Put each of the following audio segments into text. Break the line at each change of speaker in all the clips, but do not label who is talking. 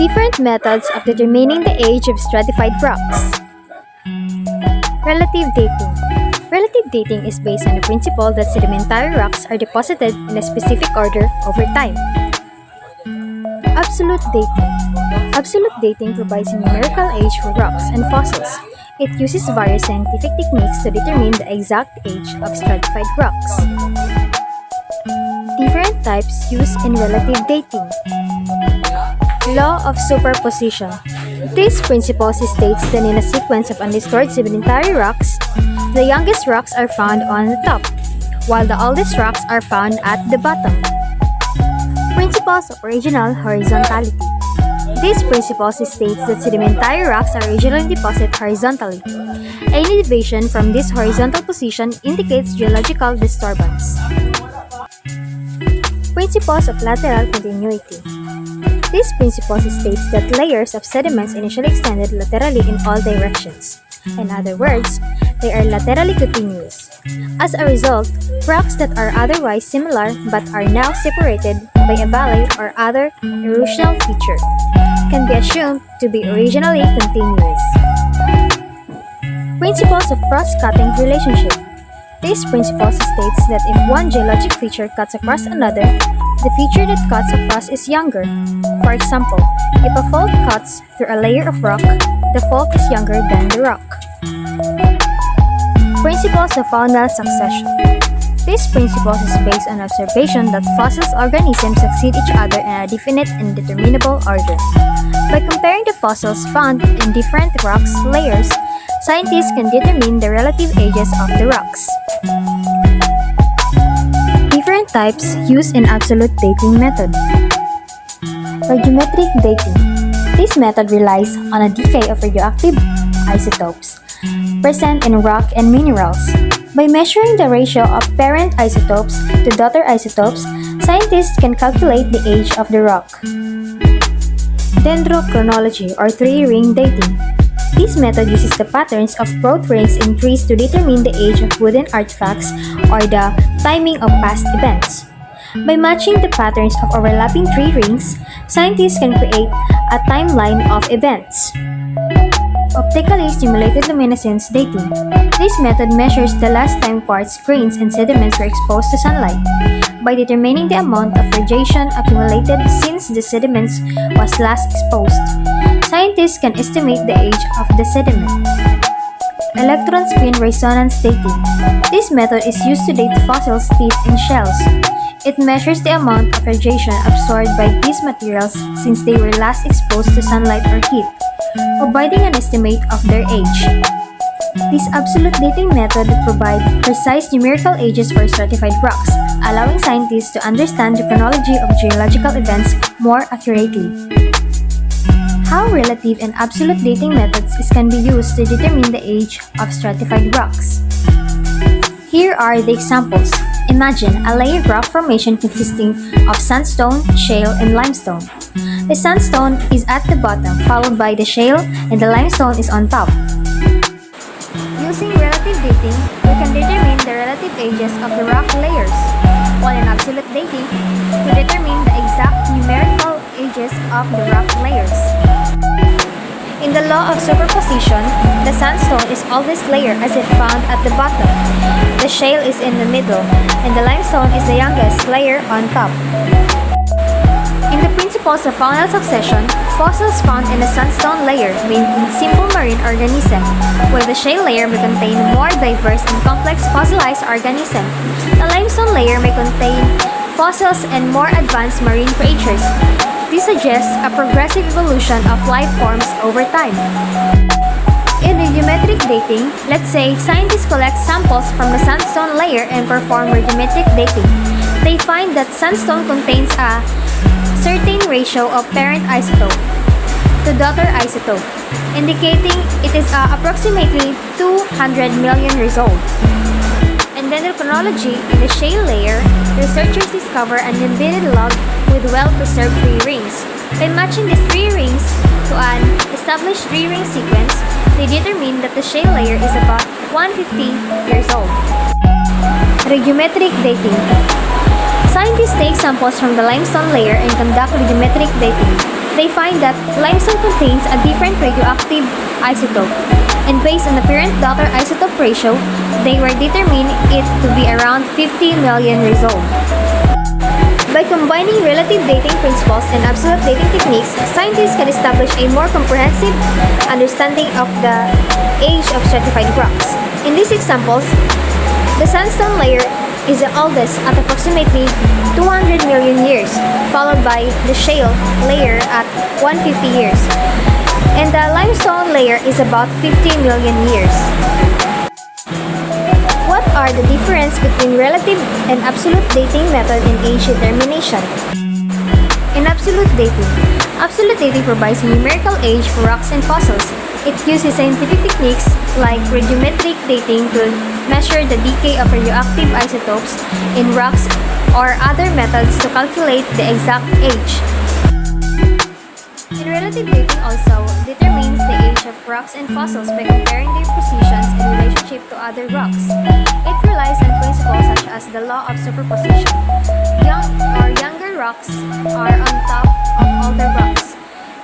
Different methods of determining the age of stratified rocks. Relative dating. Relative dating is based on the principle that sedimentary rocks are deposited in a specific order over time. Absolute dating. Absolute dating provides a numerical age for rocks and fossils. It uses various scientific techniques to determine the exact age of stratified rocks. Different types used in relative dating. Law of superposition. This principle states that in a sequence of undisturbed sedimentary rocks, the youngest rocks are found on the top, while the oldest rocks are found at the bottom. Principles of original horizontality. This principle states that sedimentary rocks are originally deposited horizontally. Any deviation from this horizontal position indicates geological disturbance. Principles of lateral continuity. This principle states that layers of sediments initially extended laterally in all directions. In other words, they are laterally continuous. As a result, rocks that are otherwise similar but are now separated by a valley or other erosional feature can be assumed to be originally continuous. Principles of cross-cutting relationship. This principle states that if one geologic feature cuts across another, the feature that cuts across is younger. For example, if a fault cuts through a layer of rock, the fault is younger than the rock. Principles of faunal succession. This principle is based on observation that fossil organisms succeed each other in a definite and determinable order. By comparing the fossils found in different rocks layers, scientists can determine the relative ages of the rocks. Different types used in absolute dating method. Radiometric dating. This method relies on a decay of radioactive isotopes present in rock and minerals. By measuring the ratio of parent isotopes to daughter isotopes, scientists can calculate the age of the rock. Dendrochronology or three-ring dating. This method uses the patterns of growth rings in trees to determine the age of wooden artifacts or the timing of past events. By matching the patterns of overlapping tree rings, scientists can create a timeline of events. Optically stimulated luminescence dating. This method measures the last time quartz grains and sediments were exposed to sunlight. By determining the amount of radiation accumulated since the sediments was last exposed, scientists can estimate the age of the sediment. Electron spin resonance dating. This method is used to date fossils' teeth and shells. It measures the amount of radiation absorbed by these materials since they were last exposed to sunlight or heat, providing an estimate of their age. This absolute dating method provides precise numerical ages for stratified rocks, allowing scientists to understand the chronology of geological events more accurately. How relative and absolute dating methods can be used to determine the age of stratified rocks. Here are the examples. Imagine a layered rock formation consisting of sandstone, shale, and limestone. The sandstone is at the bottom, followed by the shale, and the limestone is on top. Using relative dating, we can determine the relative ages of the rock layers, while in absolute dating, we determine the exact numerical ages of the rock layers. In the law of superposition, the sandstone is oldest layer as if found at the bottom. The shale is in the middle, and the limestone is the youngest layer on top. In the principles of faunal succession, fossils found in the sandstone layer may include simple marine organisms, while the shale layer may contain more diverse and complex fossilized organisms. The limestone layer may contain fossils and more advanced marine creatures. This suggests a progressive evolution of life forms over time. In radiometric dating, let's say scientists collect samples from the sandstone layer and perform radiometric dating. They find that sandstone contains a certain ratio of parent isotope to daughter isotope, indicating it is approximately 200 million years old. In dendrochronology, in the shale layer, researchers discover an embedded log with well-preserved tree rings. By matching these tree rings to an established tree-ring sequence, they determine that the shale layer is about 150 years old. Radiometric dating. Scientists take samples from the limestone layer and conduct radiometric dating. They find that limestone contains a different radioactive isotope, and based on the parent-daughter isotope ratio, they were determined it to be around 50 million years old. By combining relative dating principles and absolute dating techniques, scientists can establish a more comprehensive understanding of the age of stratified rocks. In these examples, the sandstone layer is the oldest at approximately 200 million years, followed by the shale layer at 150 years, and the limestone layer is about 50 million years. What are the difference between relative and absolute dating method in age determination? In absolute dating provides a numerical age for rocks and fossils. It uses scientific techniques like radiometric dating to measure the decay of radioactive isotopes in rocks or other methods to calculate the exact age. In relative dating also determines the age of rocks and fossils by comparing their positions in relationship to other rocks. It relies on principles such as the law of superposition. Younger rocks are on top of older rocks,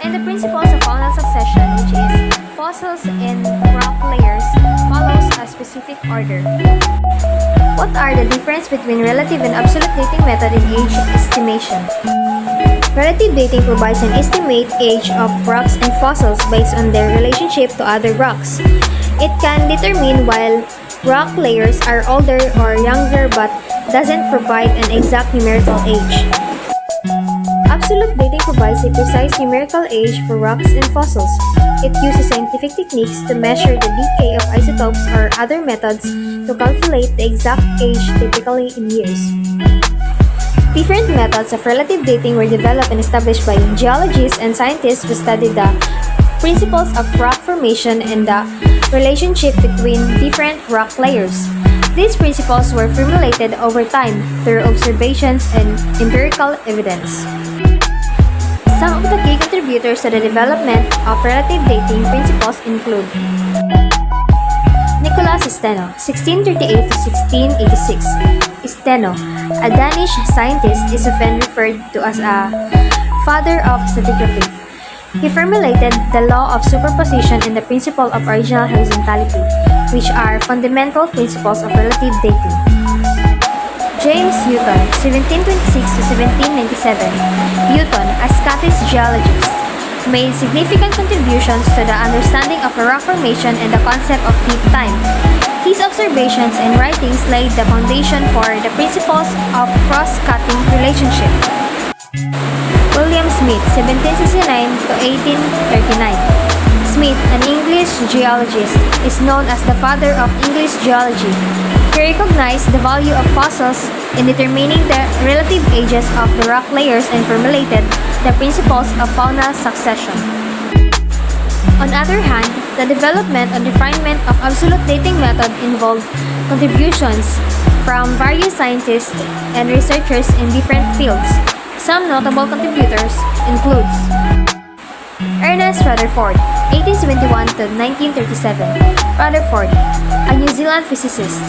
and the principles of faunal succession, which is fossils in rock layers, follows a specific order. What are the difference between relative and absolute dating method in age estimation? Relative dating provides an estimate age of rocks and fossils based on their relationship to other rocks. It can determine while rock layers are older or younger but doesn't provide an exact numerical age. Absolute dating provides a precise numerical age for rocks and fossils. It uses scientific techniques to measure the decay of isotopes or other methods to calculate the exact age, typically in years. Different methods of relative dating were developed and established by geologists and scientists who studied the principles of rock formation and the relationship between different rock layers. These principles were formulated over time through observations and empirical evidence. Some of the key contributors to the development of relative dating principles include Nicolas Steno, 1638 to 1686. Steno, a Danish scientist, is often referred to as a father of stratigraphy. He formulated the law of superposition and the principle of original horizontality, which are fundamental principles of relative dating. James Hutton, 1726 to 1797. Hutton, a Scottish geologist, made significant contributions to the understanding of rock formation and the concept of deep time. His observations and writings laid the foundation for the principles of cross-cutting relationship. William Smith, 1769 to 1839. Smith, an English geologist, is known as the father of English geology. He recognized the value of fossils in determining the relative ages of the rock layers and formulated the principles of faunal succession. On the other hand, the development and refinement of absolute dating method involved contributions from various scientists and researchers in different fields. Some notable contributors includes Ernest Rutherford, 1871 to 1937. Rutherford, a New Zealand physicist,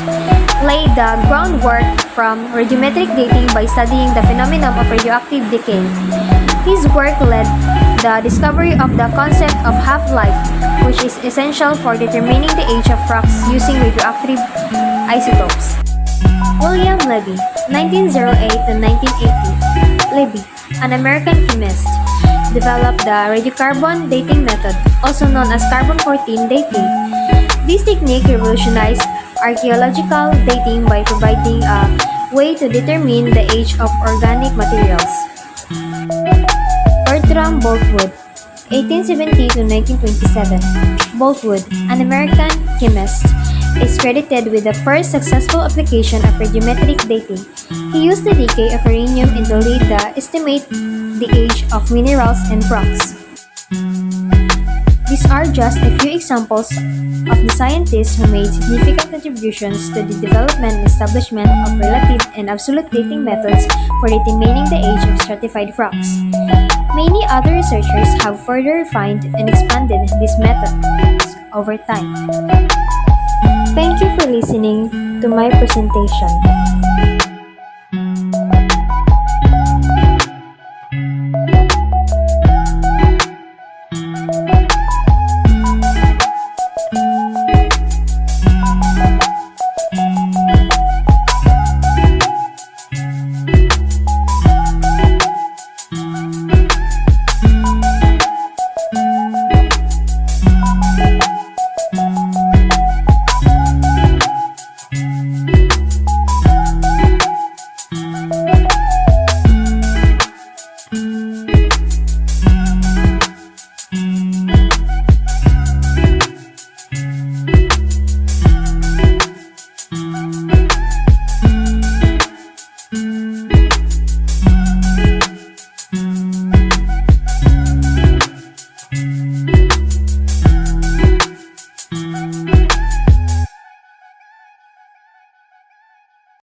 laid the groundwork from radiometric dating by studying the phenomenon of radioactive decay. His work led the discovery of the concept of half-life, which is essential for determining the age of rocks using radioactive isotopes. William Levy, 1908 to 1980. Levy, an American chemist, developed the radiocarbon dating method, also known as carbon-14 dating. This technique revolutionized archaeological dating by providing a way to determine the age of organic materials. Bertram Boltwood, 1870 to 1927. Boltwood, an American chemist, is credited with the first successful application of radiometric dating. He used the decay of uranium in the lead to estimate the age of minerals and rocks. These are just a few examples of the scientists who made significant contributions to the development and establishment of relative and absolute dating methods for determining the age of stratified rocks. Many other researchers have further refined and expanded these methods over time. Thank you for listening to my presentation.